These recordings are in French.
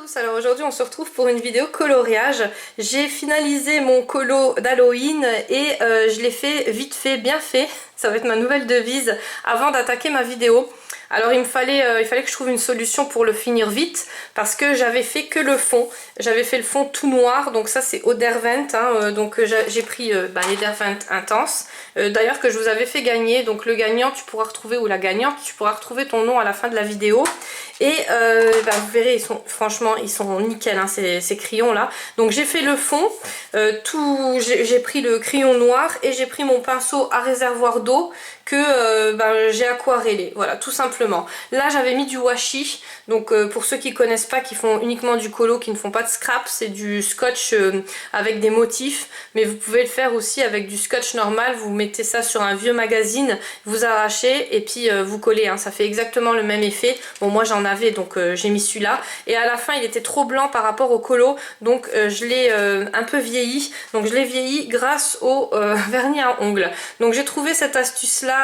tous, alors aujourd'hui on se retrouve pour une vidéo coloriage. J'ai finalisé mon colo d'Halloween et je l'ai fait vite fait, bien fait. Ça va être ma nouvelle devise avant d'attaquer ma vidéo. Alors il fallait que je trouve une solution pour le finir vite parce que j'avais fait que le fond. J'avais fait le fond tout noir, donc ça c'est au Derwent, hein, donc j'ai pris les Derwent intenses. D'ailleurs que je vous avais fait gagner, donc le gagnant tu pourras retrouver, ou la gagnante, tu pourras retrouver ton nom à la fin de la vidéo. Et vous verrez, franchement ils sont nickel, hein, ces crayons là. Donc j'ai fait le fond, j'ai pris le crayon noir et j'ai pris mon pinceau à réservoir d'eau que j'ai aquarellé, voilà, tout simplement. Là j'avais mis du washi, donc pour ceux qui connaissent pas, qui font uniquement du colo, qui ne font pas de scrap, c'est du scotch avec des motifs, mais vous pouvez le faire aussi avec du scotch normal. Vous mettez ça sur un vieux magazine, vous arrachez et puis vous collez, hein, ça fait exactement le même effet. Bon, moi j'en avais, donc j'ai mis celui-là, et à la fin il était trop blanc par rapport au colo, donc je l'ai un peu vieilli, donc je l'ai vieilli grâce au vernis à ongles. Donc j'ai trouvé cette astuce là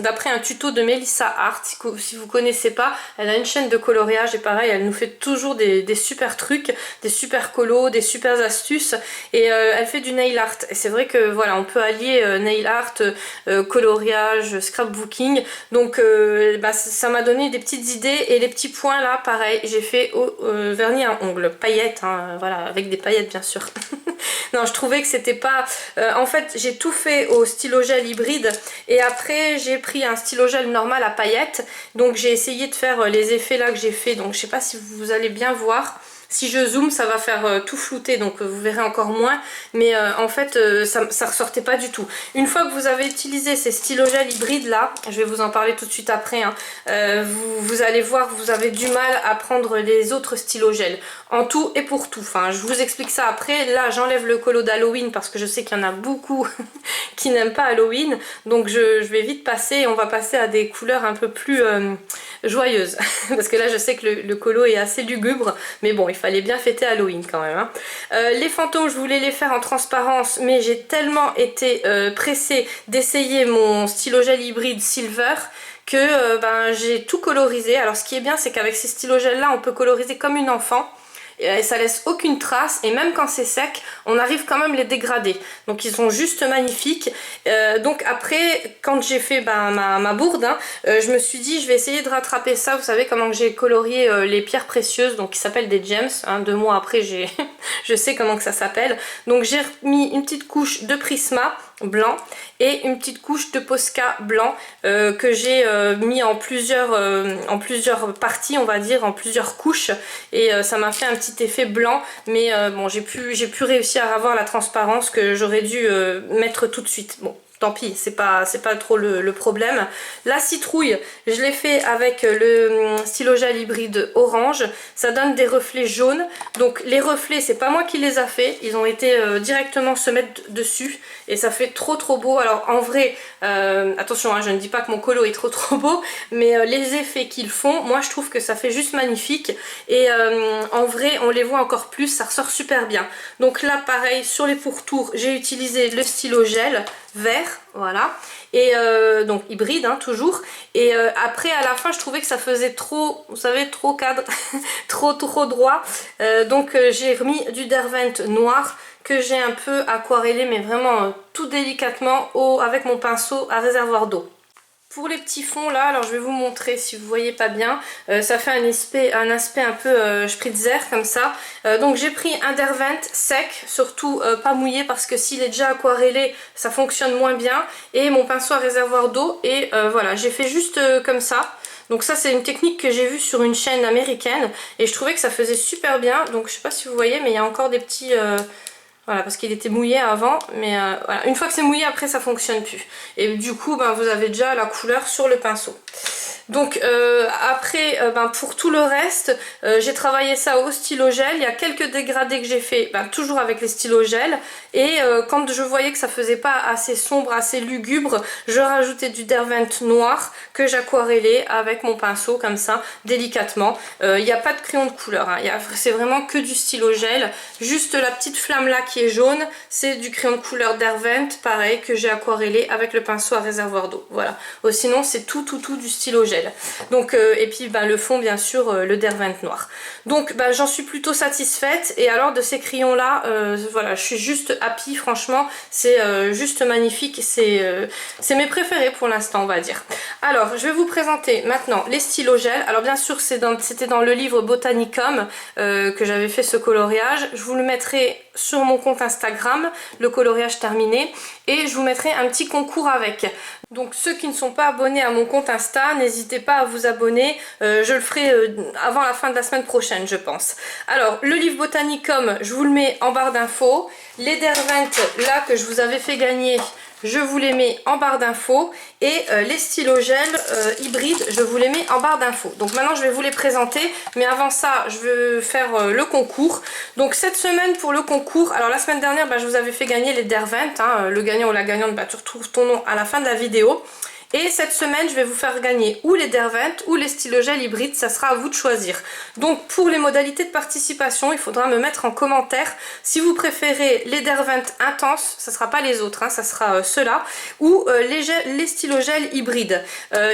d'après un tuto de Melissa Art. Si vous connaissez pas, elle a une chaîne de coloriage et pareil, elle nous fait toujours des super trucs, des super colos, des super astuces, et elle fait du nail art. Et c'est vrai que voilà, on peut allier nail art, coloriage, scrapbooking. Donc ça m'a donné des petites idées, et les petits points là, pareil, j'ai fait au vernis à ongles, paillettes, hein, voilà, avec des paillettes bien sûr. Non, je trouvais que c'était pas... en fait, j'ai tout fait au stylo gel hybride, et après j'ai pris un stylo gel normal à paillettes. Donc j'ai essayé de faire les effets là que j'ai fait. Donc je sais pas si vous allez bien voir. Si je zoome, ça va faire tout flouter, donc vous verrez encore moins. Mais en fait, ça ressortait pas du tout. Une fois que vous avez utilisé ces stylos gel hybrides là, je vais vous en parler tout de suite après, hein, vous allez voir que vous avez du mal à prendre les autres stylos gel. En tout et pour tout. Enfin, je vous explique ça après. Là, j'enlève le colo d'Halloween parce que je sais qu'il y en a beaucoup qui n'aiment pas Halloween. Donc je vais vite passer, et on va passer à des couleurs un peu plus joyeuses. Parce que là, je sais que le colo est assez lugubre. Mais bon, il fallait bien fêter Halloween quand même, hein. Les fantômes, je voulais les faire en transparence, mais j'ai tellement été pressée d'essayer mon stylo gel hybride Silver que j'ai tout colorisé. Alors ce qui est bien, c'est qu'avec ces stylos gel là, on peut coloriser comme une enfant. Et ça laisse aucune trace, et même quand c'est sec, on arrive quand même les dégrader. Donc ils sont juste magnifiques. Donc après, quand j'ai fait ma bourde, hein, je me suis dit je vais essayer de rattraper ça. Vous savez comment j'ai colorié les pierres précieuses, donc qui s'appellent des gems, hein. 2 mois après je sais comment que ça s'appelle. Donc j'ai mis une petite couche de Prisma blanc et une petite couche de Posca blanc que j'ai mis en plusieurs parties, on va dire, en plusieurs couches, et ça m'a fait un petit effet blanc, mais bon, j'ai pu réussir à avoir la transparence que j'aurais dû mettre tout de suite. Bon, tant pis, c'est pas trop le problème. La citrouille, je l'ai fait avec le stylo gel hybride orange. Ça donne des reflets jaunes. Donc les reflets, c'est pas moi qui les a fait. Ils ont été directement se mettre dessus. Et ça fait trop beau. Alors en vrai, attention, hein, je ne dis pas que mon colo est trop beau. Mais les effets qu'ils font, moi je trouve que ça fait juste magnifique. Et en vrai, on les voit encore plus. Ça ressort super bien. Donc là, pareil, sur les pourtours, j'ai utilisé le stylo gel vert, voilà, et donc hybride, hein, toujours. Et après, à la fin, je trouvais que ça faisait trop, vous savez, trop cadre, trop droit. Donc j'ai remis du Derwent noir que j'ai un peu aquarellé, mais vraiment tout délicatement avec mon pinceau à réservoir d'eau. Pour les petits fonds là, alors je vais vous montrer si vous voyez pas bien, ça fait un aspect un peu spritzer comme ça. Donc j'ai pris un Derwent sec, surtout pas mouillé, parce que s'il est déjà aquarellé, ça fonctionne moins bien. Et mon pinceau à réservoir d'eau, et voilà, j'ai fait juste comme ça. Donc ça, c'est une technique que j'ai vue sur une chaîne américaine, et je trouvais que ça faisait super bien. Donc je sais pas si vous voyez, mais il y a encore des petits... Voilà, parce qu'il était mouillé avant, mais voilà. Une fois que c'est mouillé, après ça fonctionne plus. Et du coup, vous avez déjà la couleur sur le pinceau. Donc après, pour tout le reste, j'ai travaillé ça au stylo gel. Il y a quelques dégradés que j'ai fait, toujours avec les stylos gel. Et quand je voyais que ça faisait pas assez sombre, assez lugubre, je rajoutais du Derwent noir que j'aquarellais avec mon pinceau comme ça, délicatement. Il n'y a pas de crayon de couleur, hein. C'est vraiment que du stylo gel. Juste la petite flamme là qui est jaune, c'est du crayon de couleur Derwent, pareil, que j'ai aquarellé avec le pinceau à réservoir d'eau. Voilà. Sinon, c'est tout du stylo gel. gel. Donc, et puis le fond bien sûr le Derwent noir. Donc j'en suis plutôt satisfaite, et alors de ces crayons là, voilà, je suis juste happy, franchement c'est juste magnifique, c'est mes préférés pour l'instant on va dire. Alors je vais vous présenter maintenant les stylos gel. Alors bien sûr c'était dans le livre Botanicum que j'avais fait ce coloriage. Je vous le mettrai sur mon compte Instagram, le coloriage terminé, et je vous mettrai un petit concours avec. Donc ceux qui ne sont pas abonnés à mon compte Insta, n'hésitez pas à vous abonner, je le ferai avant la fin de la semaine prochaine je pense. Alors le livre Botanicum, je vous le mets en barre d'infos. Les Derwent là que je vous avais fait gagner, je vous les mets en barre d'infos, et les stylos gel hybrides, je vous les mets en barre d'infos. Donc maintenant je vais vous les présenter, mais avant ça je vais faire le concours. Donc cette semaine pour le concours, alors la semaine dernière je vous avais fait gagner les Derwent, hein, le gagnant ou la gagnante, tu retrouves ton nom à la fin de la vidéo. Et cette semaine, je vais vous faire gagner ou les Derwent ou les stylos gel hybrides, ça sera à vous de choisir. Donc pour les modalités de participation, il faudra me mettre en commentaire si vous préférez les Derwent intenses, ça sera pas les autres, hein, ça sera ceux-là, ou les stylos gel hybrides.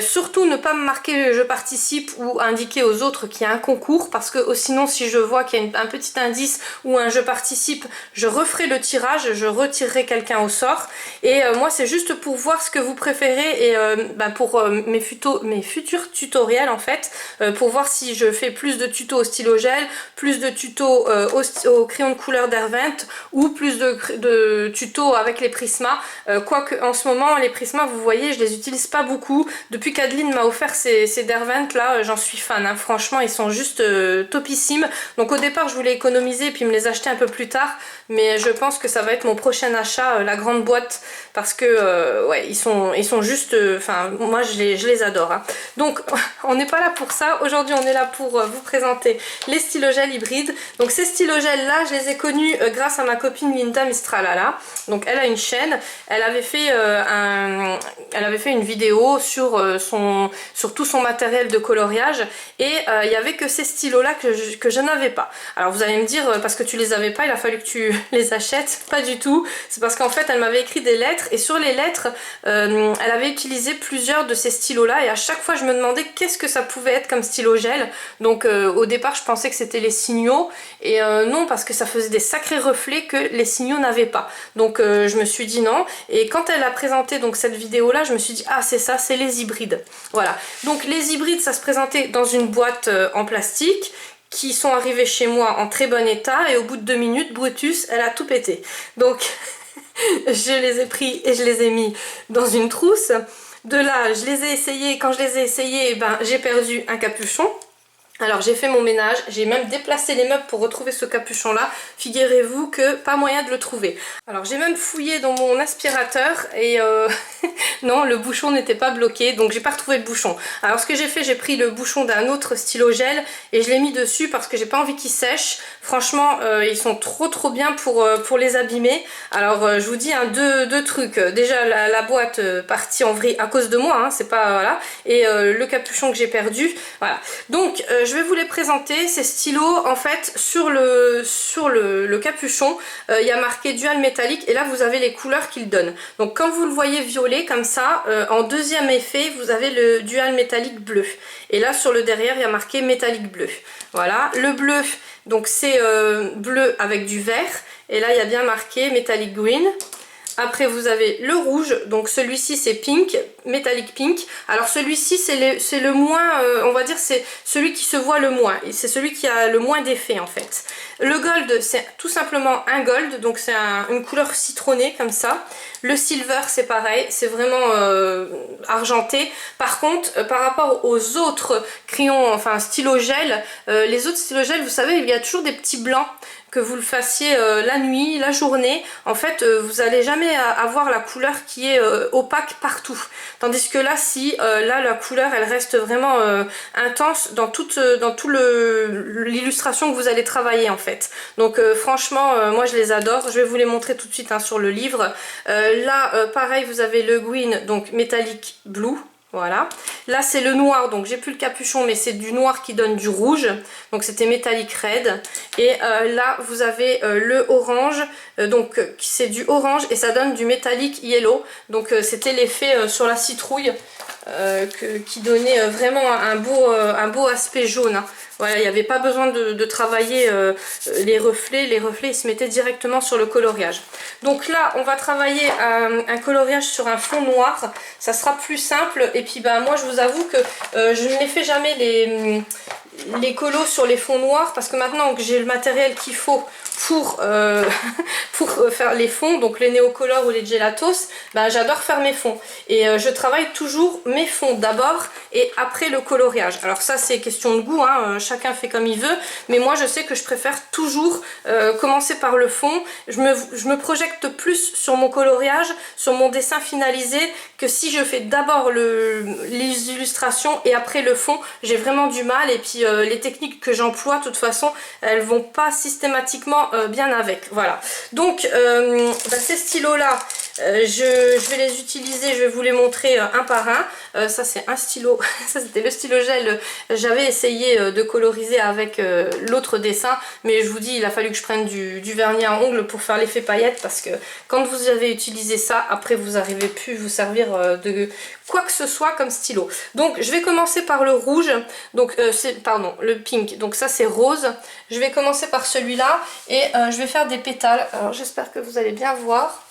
Surtout ne pas me marquer je participe ou indiquer aux autres qu'il y a un concours, parce que sinon si je vois qu'il y a un petit indice ou un je participe, je referai le tirage, je retirerai quelqu'un au sort. Et moi c'est juste pour voir ce que vous préférez, et pour mes futurs tutoriels en fait, pour voir si je fais plus de tutos au stylo gel, plus de tutos au crayon de couleur Derwent, ou plus de tutos avec les Prisma. Quoique en ce moment les Prisma, vous voyez, je les utilise pas beaucoup. Depuis qu'Adeline m'a offert ces Derwent là, j'en suis fan, hein. Franchement ils sont juste topissimes. Donc au départ je voulais économiser puis me les acheter un peu plus tard, mais je pense que ça va être mon prochain achat, la grande boîte, parce que ouais, ils sont juste enfin moi je les adore, hein. Donc on n'est pas là pour ça, aujourd'hui on est là pour vous présenter les stylos gel hybrides. Donc ces stylos gel là, je les ai connus grâce à ma copine Linda Mistralala. Donc elle a une chaîne, elle avait fait une vidéo sur tout son matériel de coloriage, et il n'y avait que ces stylos là que je n'avais pas. Alors vous allez me dire parce que tu les avais pas, il a fallu que tu les achètes. Pas du tout, c'est parce qu'en fait elle m'avait écrit des lettres, et sur les lettres elle avait utilisé plusieurs de ces stylos là, et à chaque fois je me demandais qu'est-ce que ça pouvait être comme stylo gel. Donc au départ je pensais que c'était les signaux, et non, parce que ça faisait des sacrés reflets que les signaux n'avaient pas. Donc je me suis dit non, et quand elle a présenté donc cette vidéo là, je me suis dit ah c'est ça, c'est les hybrides. Voilà, donc les hybrides ça se présentait dans une boîte en plastique, qui sont arrivés chez moi en très bon état, et au bout de 2 minutes Brutus elle a tout pété. Donc je les ai pris et je les ai mis dans une trousse. De là je les ai essayés, quand je les ai essayés j'ai perdu un capuchon. Alors j'ai fait mon ménage, j'ai même déplacé les meubles pour retrouver ce capuchon là. Figurez-vous que pas moyen de le trouver. Alors j'ai même fouillé dans mon aspirateur, et non, le bouchon n'était pas bloqué, donc j'ai pas retrouvé le bouchon. Alors ce que j'ai fait, j'ai pris le bouchon d'un autre stylo gel et je l'ai mis dessus parce que j'ai pas envie qu'il sèche. Franchement ils sont trop bien pour les abîmer. Alors je vous dis deux trucs. Déjà la boîte partie en vrille à cause de moi, hein, c'est pas voilà, et le capuchon que j'ai perdu. Voilà. Donc je vais vous les présenter, ces stylos. En fait sur le capuchon il y a marqué dual métallique, et là vous avez les couleurs qu'il donne. Donc quand vous le voyez violet comme ça, en deuxième effet vous avez le dual métallique bleu, et là sur le derrière il y a marqué métallique bleu. Voilà, le bleu donc c'est bleu avec du vert, et là il y a bien marqué métallique green. Après vous avez le rouge, donc celui-ci c'est pink, métallique pink. Alors celui-ci c'est le moins, on va dire c'est celui qui se voit le moins, et c'est celui qui a le moins d'effet en fait. Le gold c'est tout simplement un gold, donc c'est une couleur citronnée comme ça. Le silver c'est pareil, c'est vraiment argenté. Par contre par rapport aux autres crayons, enfin stylo gel, les autres stylo gel vous savez il y a toujours des petits blancs. Que vous le fassiez la nuit, la journée, en fait vous n'allez jamais avoir la couleur qui est opaque partout. Tandis que là, si là la couleur elle reste vraiment intense dans toute l'illustration que vous allez travailler en fait. Donc franchement moi je les adore, je vais vous les montrer tout de suite hein, sur le livre. Là pareil vous avez le green, donc métallique blue. Voilà, là c'est le noir, donc j'ai plus le capuchon mais c'est du noir qui donne du rouge, donc c'était métallique red. Et là vous avez le orange, donc c'est du orange et ça donne du métallique yellow, donc c'était l'effet sur la citrouille. qui donnait vraiment un beau aspect jaune, hein. Voilà, il n'y avait pas besoin de travailler les reflets ils se mettaient directement sur le coloriage. Donc là, on va travailler un coloriage sur un fond noir, ça sera plus simple. Et puis bah, moi je vous avoue que je ne les fais jamais les colos sur les fonds noirs, parce que maintenant que j'ai le matériel qu'il faut pour faire les fonds, donc les néocolores ou les gelatos, ben, j'adore faire mes fonds. Et je travaille toujours mes fonds d'abord et après le coloriage. Alors ça c'est question de goût, hein, chacun fait comme il veut, mais moi je sais que je préfère toujours commencer par le fond. Je me projette plus sur mon coloriage, sur mon dessin finalisé, que si je fais d'abord les illustrations et après le fond. J'ai vraiment du mal, et puis les techniques que j'emploie de toute façon elles vont pas systématiquement bien avec. Voilà, donc bah, ces stylos là je vais les utiliser, je vais vous les montrer un par un. Ça c'est un stylo, ça c'était le stylo gel, j'avais essayé de coloriser avec l'autre dessin, mais je vous dis il a fallu que je prenne du vernis à ongles pour faire l'effet paillette, parce que quand vous avez utilisé ça, après vous n'arrivez plus vous servir de quoi que ce soit comme stylo. Donc je vais commencer par le rouge, donc pardon, le pink, donc ça c'est rose. Je vais commencer par celui-là et je vais faire des pétales. Alors j'espère que vous allez bien voir.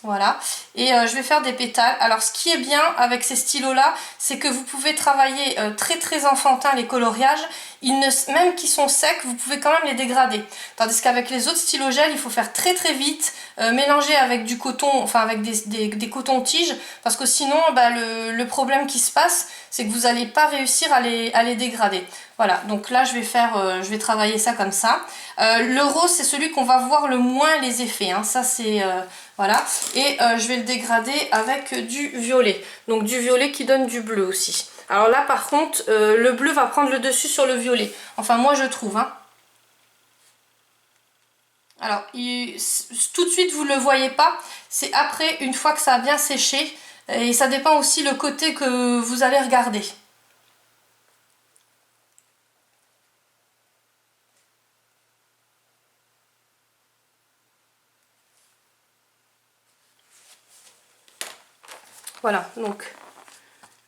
Voilà, et je vais faire des pétales. Alors ce qui est bien avec ces stylos là, c'est que vous pouvez travailler très enfantin les coloriages. Même qu'ils sont secs, vous pouvez quand même les dégrader. Tandis qu'avec les autres stylos gel, il faut faire très vite, mélanger avec du coton, enfin avec des cotons-tiges, parce que sinon bah, le problème qui se passe, c'est que vous n'allez pas réussir à les dégrader. Voilà, donc là je vais travailler ça comme ça. Le rose c'est celui qu'on va voir le moins les effets, hein. Ça c'est... voilà, et je vais le dégrader avec du violet. Donc du violet qui donne du bleu aussi. Alors là par contre, le bleu va prendre le dessus sur le violet. Enfin moi je trouve, hein. Alors tout de suite vous ne le voyez pas, c'est après, une fois que ça a bien séché. Et ça dépend aussi le côté que vous allez regarder. Voilà, donc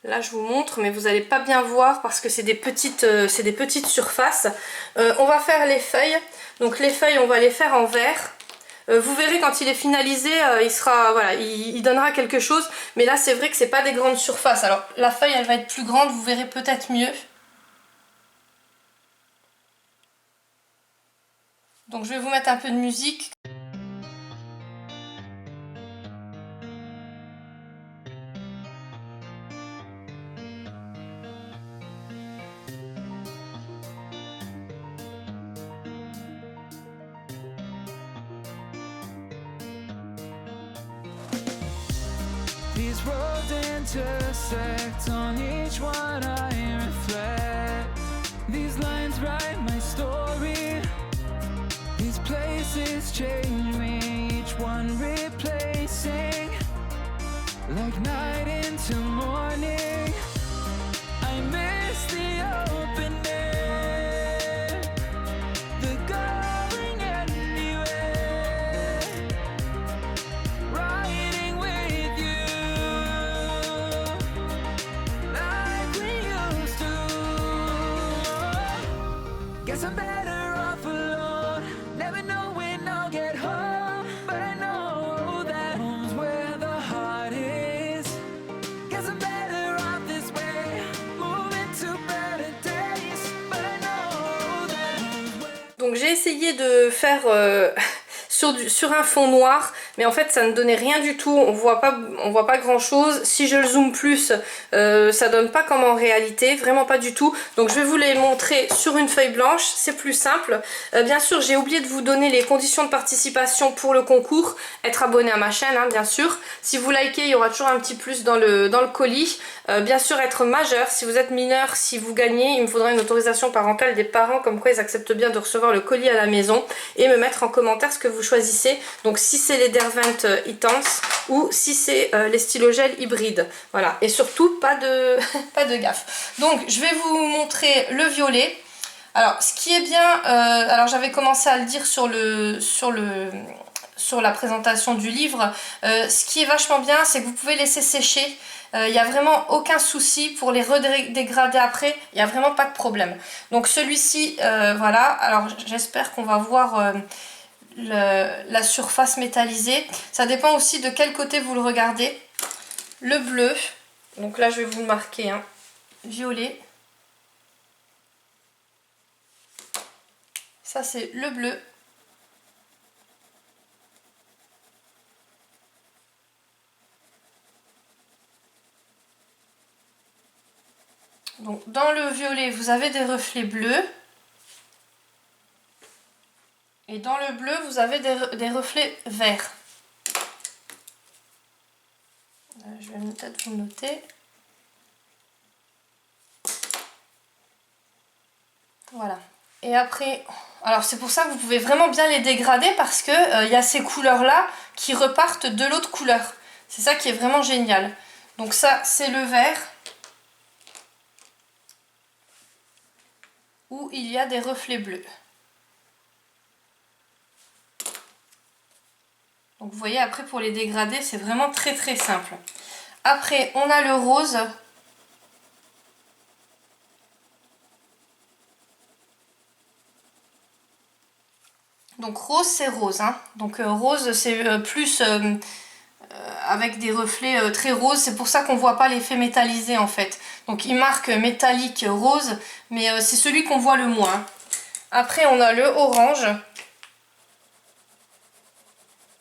là je vous montre, mais vous n'allez pas bien voir parce que c'est des petites surfaces. On va faire les feuilles. Donc les feuilles, on va les faire en vert. Vous verrez quand il est finalisé, voilà, il donnera quelque chose. Mais là c'est vrai que c'est pas des grandes surfaces. Alors la feuille elle va être plus grande, vous verrez peut-être mieux. Donc je vais vous mettre un peu de musique. These roads intersect, on each one I reflect. These lines write my story. These places change me, each one replacing. Like night into morning, I miss the open air, the going anywhere, riding with you like we used to. Guess I'm better off alone, never know when I'll get home, but I know that home's where the heart is. Guess I'm better off this way, moving to better days, but I know that home's where... Donc j'ai essayé de faire sur un fond noir, mais en fait ça ne donnait rien du tout, on voit pas grand chose. Si je le zoome plus, ça donne pas comme en réalité, vraiment pas du tout. Donc je vais vous les montrer sur une feuille blanche, c'est plus simple. Bien sûr j'ai oublié de vous donner les conditions de participation pour le concours, être abonné à ma chaîne, hein, bien sûr. Si vous likez, il y aura toujours un petit plus dans le colis. Bien sûr être majeur, si vous êtes mineur, si vous gagnez, il me faudra une autorisation parentale des parents comme quoi ils acceptent bien de recevoir le colis à la maison, et me mettre en commentaire ce que vous choisissez. Donc si c'est les Derwent Intense ou si c'est les stylos gel hybrides. Voilà, et surtout pas de, pas de gaffe. Donc je vais vous montrer le violet. Alors ce qui est bien, alors j'avais commencé à le dire sur sur la présentation du livre. Ce qui est vachement bien, c'est que vous pouvez laisser sécher. Il n'y a vraiment aucun souci pour les redégrader après, il n'y a vraiment pas de problème. Donc celui-ci, voilà, alors j'espère qu'on va voir la surface métallisée. Ça dépend aussi de quel côté vous le regardez. Le bleu, donc là je vais vous le marquer, hein, violet. Ça c'est le bleu. Donc dans le violet, vous avez des reflets bleus. Et dans le bleu, vous avez des reflets verts. Je vais peut-être vous noter. Voilà. Et après, alors c'est pour ça que vous pouvez vraiment bien les dégrader parce que y a ces couleurs-là qui repartent de l'autre couleur. C'est ça qui est vraiment génial. Donc ça, c'est le vert. Où il y a des reflets bleus. Donc vous voyez, après pour les dégrader, c'est vraiment très très simple. Après, on a le rose. Donc rose, c'est rose. Hein. Donc rose, c'est plus avec des reflets très roses. C'est pour ça qu'on ne voit pas l'effet métallisé en fait. Donc il marque métallique rose, mais c'est celui qu'on voit le moins. Après, on a le orange.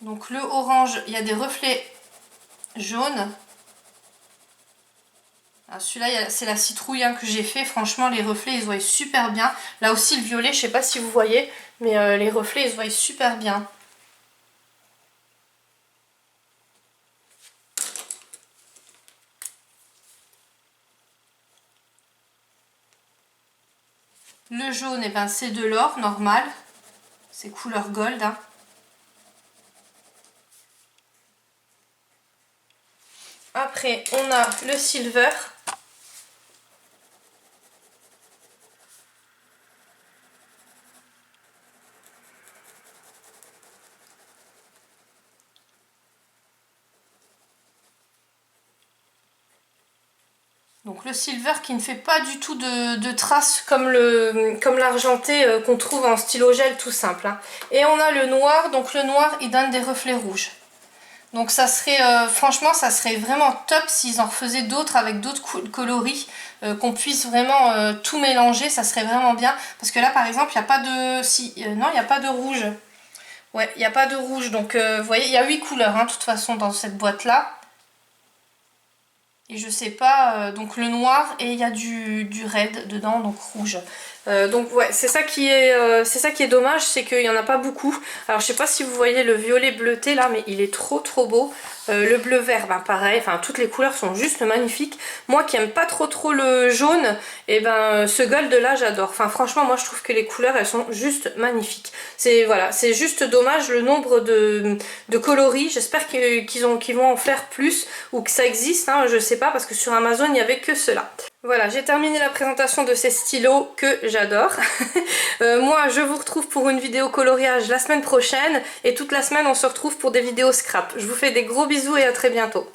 Donc le orange, il y a des reflets jaunes. Celui-là, c'est la citrouille hein, que j'ai fait. Franchement, les reflets, ils se voient super bien. Là aussi, le violet, je ne sais pas si vous voyez, mais les reflets, ils se voient super bien. Le jaune, eh ben, c'est de l'or normal. C'est couleur gold. Hein. Après, on a le silver. Donc le silver qui ne fait pas du tout de traces comme l'argenté qu'on trouve en stylo gel tout simple. Hein. Et on a le noir, donc le noir il donne des reflets rouges. Donc ça serait, franchement ça serait vraiment top s'ils en refaisaient d'autres avec d'autres coloris, qu'on puisse vraiment tout mélanger, ça serait vraiment bien. Parce que là par exemple il n'y a pas de... non il n'y a pas de rouge. Ouais, il n'y a pas de rouge, donc vous voyez il y a 8 couleurs hein, de toute façon dans cette boîte là. Et je sais pas, donc le noir et il y a du red dedans, donc rouge. Donc ouais, c'est ça qui est dommage, c'est qu'il n'y en a pas beaucoup. Alors je sais pas si vous voyez le violet bleuté là, mais il est trop beau. Le bleu vert, ben pareil, enfin toutes les couleurs sont juste magnifiques. Moi qui aime pas trop le jaune, et ben ce gold là j'adore. Enfin franchement moi je trouve que les couleurs elles sont juste magnifiques. Voilà, c'est juste dommage le nombre de coloris. J'espère qu'ils vont en faire plus ou que ça existe, hein, je sais pas parce que sur Amazon il n'y avait que cela. Voilà, j'ai terminé la présentation de ces stylos que j'adore. Moi, je vous retrouve pour une vidéo coloriage la semaine prochaine et toute la semaine, on se retrouve pour des vidéos scrap. Je vous fais des gros bisous et à très bientôt.